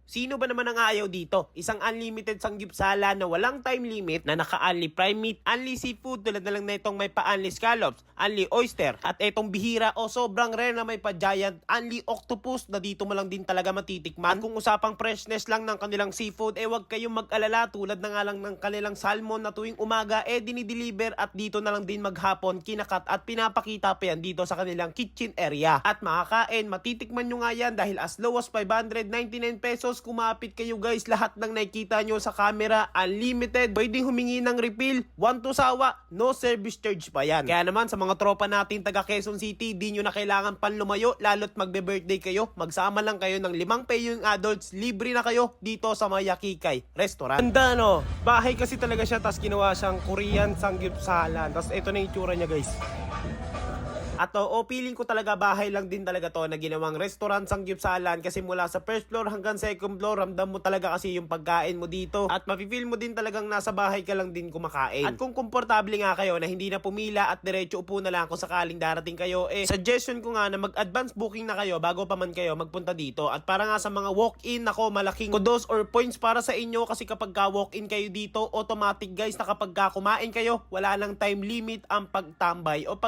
Sino ba naman ang ayaw dito? Isang unlimited sanggipsala na walang time limit na naka-unli prime meat, unli seafood tulad na lang na itong may pa-unli scallops, unli oyster, at itong bihira o sobrang rare na may pa-giant unli octopus na dito mo lang din talaga matitikman. At kung usapang freshness lang ng kanilang seafood, wag kayong mag-alala tulad na nga lang ng kanilang salmon na tuwing umaga dinideliver at dito na lang din maghapon kinakat at pinapakita pa yan dito sa kanilang kitchen area. At makakain, matitikman nyo nga yan dahil as low as 599 pesos kumapit kayo guys, lahat ng nakikita nyo sa camera, unlimited, pwedeng humingi ng refill, 1 to sawa, no service charge pa yan. Kaya naman sa mga tropa natin taga Quezon City, di nyo na kailangan panlumayo, lalo't magbe-birthday kayo, magsama lang kayo ng 5 payong adults, libre na kayo dito sa Mayakikay Restaurant. Ganda no, bahay kasi talaga siya, tas ginawa siyang Korean sanggipsalan, tas ito na yung itsura niya guys. At feeling ko talaga bahay lang din talaga to na ginawang restaurant sanggipsalan kasi mula sa first floor hanggang second floor, ramdam mo talaga kasi yung pagkain mo dito at mafe-feel mo din talagang nasa bahay ka lang din kumakain. At kung komportable nga kayo na hindi na pumila at diretso upo na lang kung sakaling darating kayo, suggestion ko nga na mag-advance booking na kayo bago pa man kayo magpunta dito. At para nga sa mga walk-in, ako malaking kudos or points para sa inyo kasi kapag ka walk-in kayo dito, automatic guys na kapag ka kumain kayo, wala nang time limit ang pagtambay o